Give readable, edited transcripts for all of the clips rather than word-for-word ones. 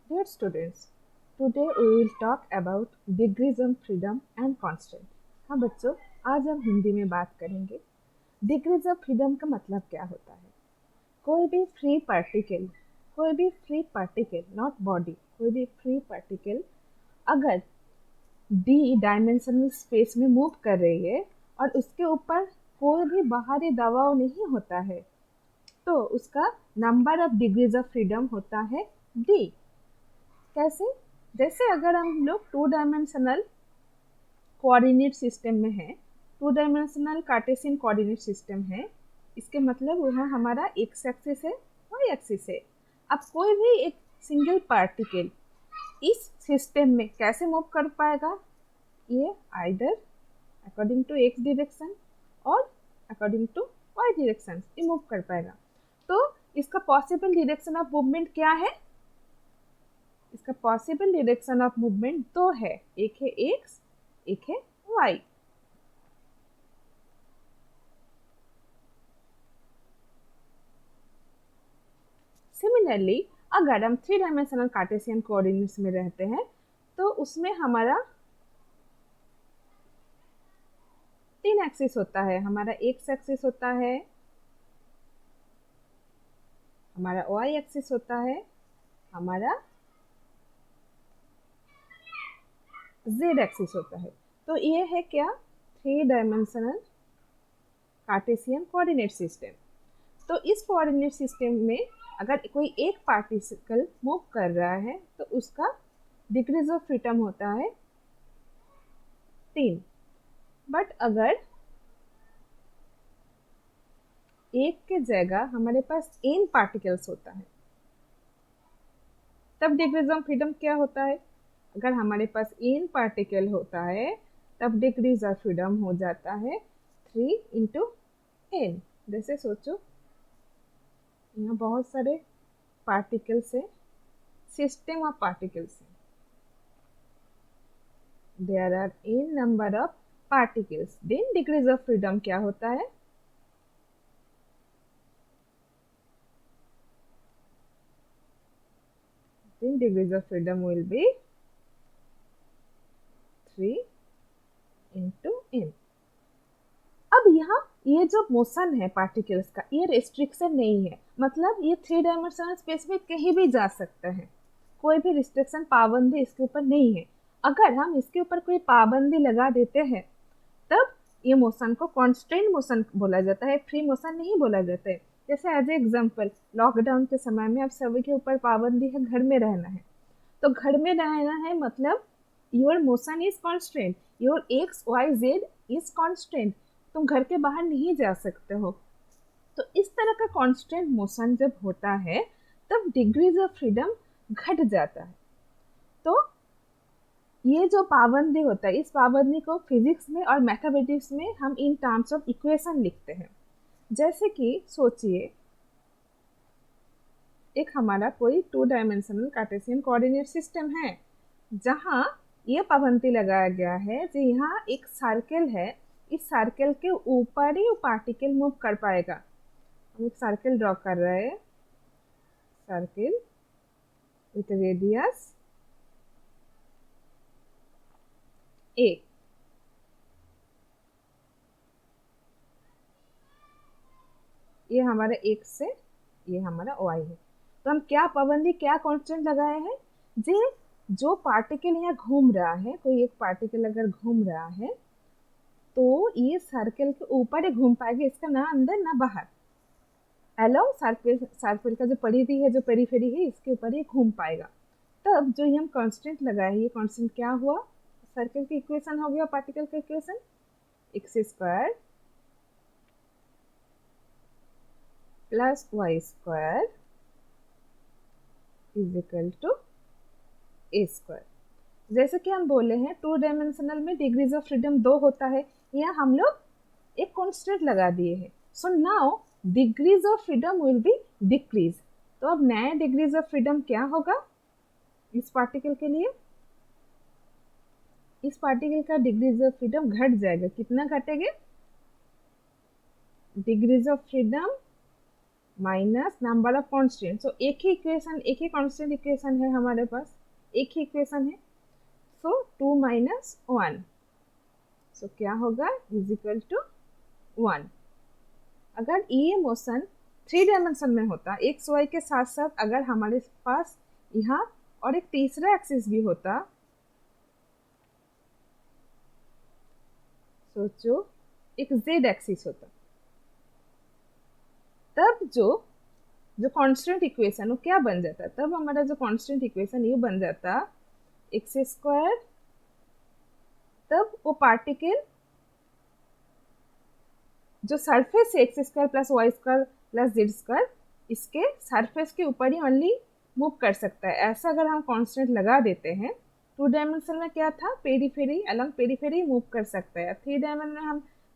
Dear students, today we will talk about degrees of freedom and constant. हाँ बच्चों, आज हम हिंदी में बात करेंगे। डिग्रीज ऑफ फ्रीडम का मतलब क्या होता है? कोई भी फ्री पार्टिकल, नॉट बॉडी, कोई भी फ्री पार्टिकल अगर डी डायमेंशनल स्पेस में मूव कर रही है और उसके ऊपर कोई भी बाहरी दबाव नहीं होता है, तो उसका number of degrees of freedom होता है डी। कैसे? जैसे अगर हम लोग टू डायमेंशनल कोऑर्डिनेट सिस्टम में है, two dimensional Cartesian coordinate system है, इसके मतलब वह हमारा एक्स एक्सिस है, वाई एक्सिस है। अब कोई भी एक सिंगल पार्टिकल इस सिस्टम में कैसे मूव कर पाएगा? ये either according to x direction और अकॉर्डिंग टू वाई डायरेक्शन ये मूव कर पाएगा। तो इसका पॉसिबल डायरेक्शन ऑफ मूवमेंट क्या है? इसका पॉसिबल डायरेक्शन ऑफ मूवमेंट दो है, एक है एक्स, एक है वाई। सिमिलरली अगर हम थ्री डायमेंशनल कार्टेशियन कोऑर्डिनेट्स में रहते हैं तो उसमें हमारा तीन एक्सिस होता है। हमारा एक्स एक्सिस होता है, हमारा वाई एक्सिस होता है, हमारा जेड एक्सिस होता है। तो ये है क्या? Three dimensional Cartesian coordinate system. तो इस कोऑर्डिनेट सिस्टम में अगर कोई एक पार्टिकल मूव कर रहा है तो उसका डिग्रीज ऑफ फ्रीडम होता है तीन। बट अगर एक के जगह हमारे पास एन पार्टिकल्स होता है तब डिग्रीज ऑफ फ्रीडम क्या होता है? अगर हमारे पास एन पार्टिकल होता है तब डिग्रीज ऑफ फ्रीडम हो जाता है 3 × n। जैसे सोचो, यहाँ बहुत सारे पार्टिकल्स है, सिस्टम ऑफ पार्टिकल्स है। There are n number of particles, then degrees of freedom क्या होता है? then degrees of freedom will be 3 × n। अब यहाँ ये जो मोशन है पार्टिकल्स का, ये रिस्ट्रिक्शन नहीं है, मतलब ये थ्री डायमेंशनल स्पेस में कहीं भी जा सकते हैं, कोई भी रिस्ट्रिक्शन पाबंदी इसके ऊपर नहीं है। अगर हम इसके ऊपर कोई पाबंदी लगा देते हैं तब ये मोशन को कॉन्स्टेंट मोशन बोला जाता है, फ्री मोशन नहीं बोला जाता है। जैसे एज एग्जाम्पल, लॉकडाउन के समय में अब सभी के ऊपर पाबंदी है, घर में रहना है, तो घर में रहना है मतलब your motion is constant, your x y z is constant, तुम घर के बाहर नहीं जा सकते हो। तो इस तरह का कॉन्स्टेंट मोशन जब होता है तब डिग्रीज ऑफ फ्रीडम घट जाता है। तो ये जो पाबंदी होता है, इस पाबंदी को फिजिक्स में और मैथमेटिक्स में हम इन टर्म्स ऑफ इक्वेशन लिखते हैं। जैसे कि सोचिए, एक हमारा कोई two dimensional Cartesian coordinate system है जहाँ ये पाबंदी लगाया गया है कि यहाँ एक सर्कल है, इस सर्कल के ऊपर ही वो पार्टिकल मूव कर पाएगा। हम एक सर्कल ड्रॉ कर रहे हैं, सर्कल विथ रेडियस a। ये हमारा x है, ये हमारा y है। तो हम क्या पाबंदी, क्या कांस्टेंट लगाए हैं? जे जो पार्टिकल यहाँ घूम रहा है, कोई एक पार्टिकल अगर घूम रहा है तो ये सर्कल के ऊपर ही घूम पाएगा, इसका ना अंदर ना बाहर। अलोंग सर्कल, सर्कल का जो परिधि है, जो पेरीफेरी है, इसके ऊपर ही घूम पाएगा। तब जो ये हम कांस्टेंट लगाए, ये कांस्टेंट क्या हुआ? सर्कल की इक्वेशन हो गया, पार्टिकल का equation x² + y² is equal to a²। जैसे कि हम बोले हैं टू डायमेंशनल में डिग्रीज ऑफ फ्रीडम दो होता है, यहाँ हम लोग एक कांस्टेंट लगा दिए हैं। So now degrees of freedom will be decrease. तो अब नया डिग्रीज ऑफ फ्रीडम क्या होगा इस पार्टिकल के लिए? इस पार्टिकल का डिग्रीज ऑफ फ्रीडम घट जाएगा। कितना घटेगा? Degrees of freedom minus number of constant. So एक ही इक्वेशन, एक ही कांस्टेंट इक्वेशन है हमारे पास, एक ही इक्वेशन है। सो 2 माइनस 1, सो क्या होगा, इज इक्वल टू 1। अगर ये मोशन 3 डायमेंशन में होता, एक्स वाई के साथ साथ अगर हमारे पास यहाँ और एक तीसरा एक्सिस भी होता, सोचो एक जेड एक्सिस होता, तब जो जो कांस्टेंट इक्वेशन वो क्या बन जाता, तब हमारा जो कांस्टेंट इक्वेशन ये बन जाता एक्स स्क्वायर, तब वो पार्टिकल जो सरफेस है x square plus y square plus z square, इसके सरफेस के ऊपर ही ओनली मूव कर सकता है। ऐसा अगर हम कांस्टेंट लगा देते हैं, 2 डायमेंशन में क्या था, पेरीफेरी, अलॉन्ग पेरीफेरी मूव कर सकता है। 3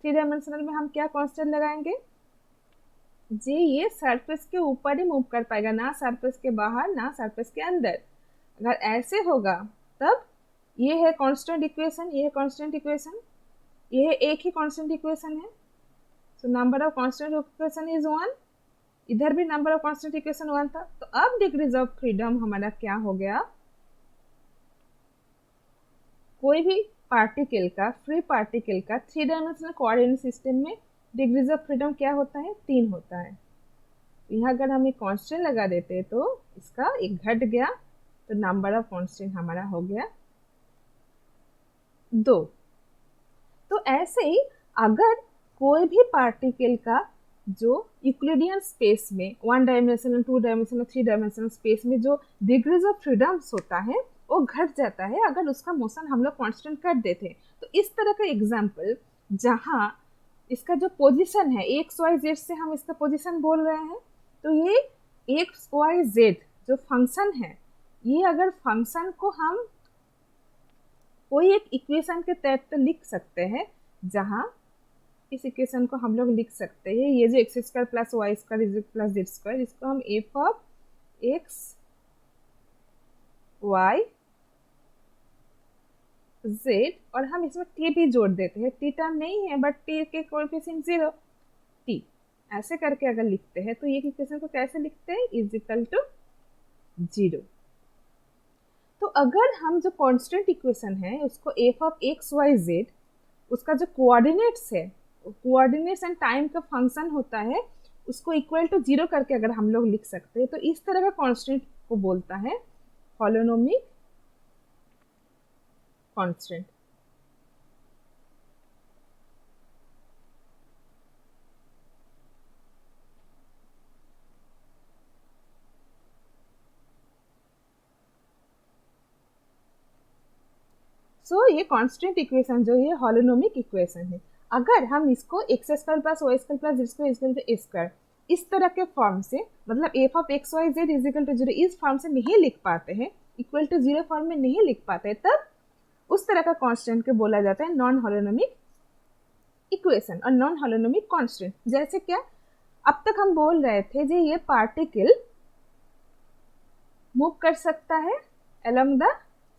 डायमेंशनल में हम क्या कांस्टेंट लगाएंगे, जी ये सरफेस के ऊपर ही मूव कर पाएगा, ना सरफेस के बाहर ना सरफेस के अंदर। अगर ऐसे होगा तब ये है कांस्टेंट इक्वेशन, ये है कांस्टेंट इक्वेशन, ये है एक ही कांस्टेंट इक्वेशन है। So number of constant equation is 1, इधर भी नंबर ऑफ कांस्टेंट इक्वेशन 1 था। तो अब डिग्रीज ऑफ फ्रीडम हमारा क्या हो गया, कोई भी पार्टिकल का, फ्री पार्टिकल का 3 डायमेंशनल कोऑर्डिनेट सिस्टम में डिग्रीज ऑफ फ्रीडम क्या होता है, 3 होता है। यहाँ अगर हम एक कांस्टेंट लगा देते तो इसका एक घट गया, तो नंबर ऑफ कांस्टेंट हमारा हो गया 2। तो ऐसे ही अगर कोई भी पार्टिकल का जो यूक्लिडियन स्पेस में 1 डायमेंशनल, 2 डायमेंशनल, 3 डायमेंशनल स्पेस में जो डिग्रीज ऑफ फ्रीडम्स होता है वो घट जाता है अगर उसका मोशन हम लोग कांस्टेंट कर देते। तो इस तरह का एग्जाम्पल जहाँ इसका जो पोजीशन है एक्स वाई जेड से हम इसका पोजीशन बोल रहे हैं, तो ये एक्स वाई जेड जो फंक्शन है, ये अगर फंक्शन को हम कोई एक इक्वेशन के तहत लिख सकते हैं, जहाँ इस इक्वेशन को हम लोग लिख सकते हैं, ये जो x square plus y square plus z square, इसको हम f of x y z, और हम इसमें टी भी जोड़ देते हैं, टी टर्म नहीं है बट टी के कोएफिशिएंट 0, टी ऐसे करके अगर लिखते हैं तो ये इक्वेशन को कैसे लिखते हैं, इज इक्वल टू 0। तो अगर हम जो कांस्टेंट इक्वेशन है उसको f of x y z, उसका जो कोऑर्डिनेट्स है, कोऑर्डिनेट्स एंड टाइम का फंक्शन होता है, उसको इक्वल टू 0 करके अगर हम लोग लिख सकते हैं, तो इस तरह का कांस्टेंट को बोलता है हॉलोनोमिक कांस्टेंट। सो ये कांस्टेंट इक्वेशन जो है हॉलोनोमिक इक्वेशन है। अगर हम इसको x square plus y square plus z square equal to a square इस तरह के फॉर्म से, मतलब f of x y z is equal to 0 इस फॉर्म से नहीं लिख पाते हैं, इक्वल टू 0 फॉर्म में नहीं लिख पाते, तब उस तरह का कांस्टेंट को बोला जाता है नॉन हॉलोनोमिक इक्वेशन और नॉन हॉलोनोमिक कांस्टेंट। जैसे क्या, अब तक हम बोल रहे थे जो ये पार्टिकल मूव कर सकता है अलोंग द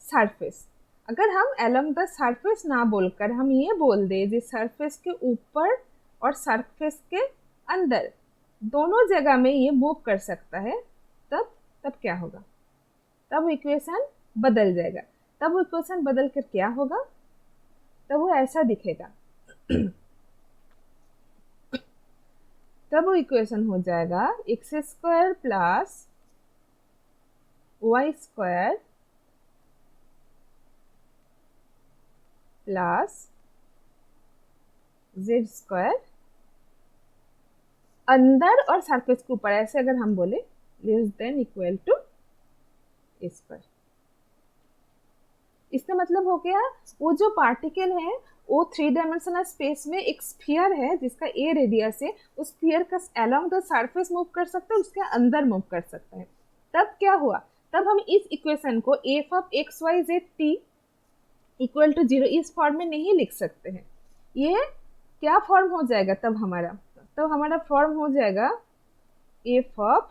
सरफेस। अगर हम अलोंग द सरफेस ना बोलकर हम ये बोल दे जो सरफेस के ऊपर और सरफेस के अंदर दोनों जगह में ये मूव कर सकता है, तब क्या होगा, तब इक्वेशन बदल जाएगा। तब इक्वेशन बदल कर क्या होगा, तब वो ऐसा दिखेगा तब वो इक्वेशन हो जाएगा x square plus y square plus z square अंदर और सरफेस के ऊपर, ऐसे अगर हम बोले less than equal to a square. इसका मतलब हो गया वो जो पार्टिकल है वो 3 डायमेंशनल स्पेस में एक स्फीयर है जिसका ए रेडियस है, उस स्फीयर का अलोंग द सरफेस मूव कर सकता है, उसके अंदर मूव कर सकता है। तब क्या हुआ, तब हम इस इक्वेशन को f of x y z t equal to 0 इस फॉर्म में नहीं लिख सकते हैं। ये क्या फॉर्म हो जाएगा, तब हमारा फॉर्म हो जाएगा f of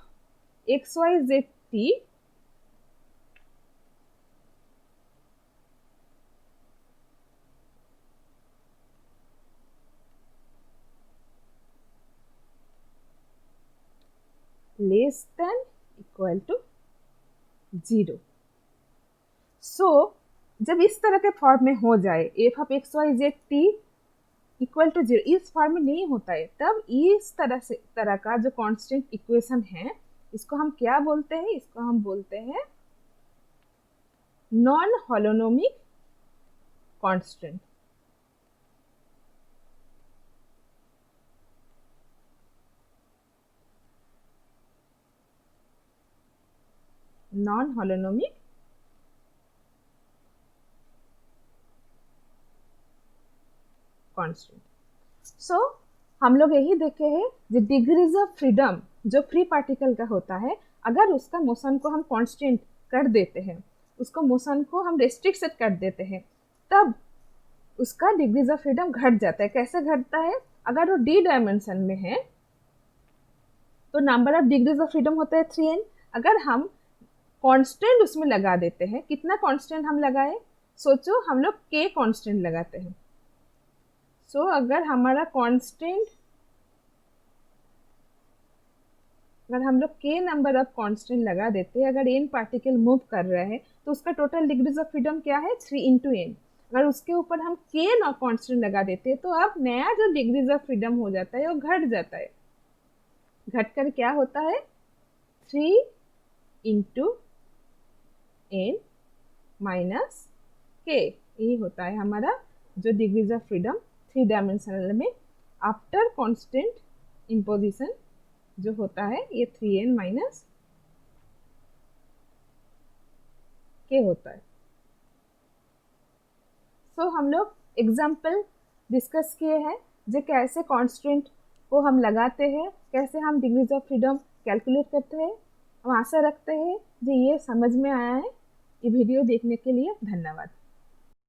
x y z t equal to 0। So जब इस तरह के फॉर्म में हो जाए f of x y z t equal to 0, इस फॉर्म में नहीं होता है, तब इस तरह का जो कांस्टेंट इक्वेशन है इसको हम क्या बोलते हैं? इसको हम बोलते हैं non holonomic constant. Non holonomic constant. So हम लोग यही देखे हैं जो डिग्रीज ऑफ फ्रीडम जो फ्री पार्टिकल का होता है, अगर उसका मोशन को हम कांस्टेंट कर देते हैं, उसको मोशन को हम रेस्ट्रिक्टेड कर देते हैं, तब उसका डिग्रीज ऑफ फ्रीडम घट जाता है। कैसे घटता है? अगर वो डी डायमेंशन में है तो number of degrees of freedom होता है 3n। अगर हम कांस्टेंट उसमें लगा देते हैं, कितना कांस्टेंट हम लगाए? सोचो हम लोग k कांस्टेंट लगाते हैं। सो अगर हमारा कांस्टेंट, अगर हम लोग k नंबर ऑफ कांस्टेंट लगा देते हैं, अगर n पार्टिकल मूव कर रहा है तो उसका टोटल डिग्रीज ऑफ फ्रीडम क्या है? 3 इंटू n। अगर उसके ऊपर हम k नॉट कांस्टेंट लगा देते हैं तो अब नया जो डिग्रीज ऑफ फ्रीडम हो जाता है वो घट जाता है। घट कर क्या होता है? 3 इंटू n माइनस k, यही होता है हमारा जो डिग्रीज ऑफ फ्रीडम 3 डायमेंशनल में आफ्टर कांस्टेंट इम्पोजिशन जो होता है, ये 3n माइनस k होता है। सो हम लोग एग्जाम्पल डिस्कस किए हैं जो कैसे कांस्टेंट को हम लगाते हैं, कैसे हम डिग्रीज ऑफ फ्रीडम कैलकुलेट करते हैं। हम आशा रखते हैं कि ये समझ में आया है। ये वीडियो देखने के लिए धन्यवाद।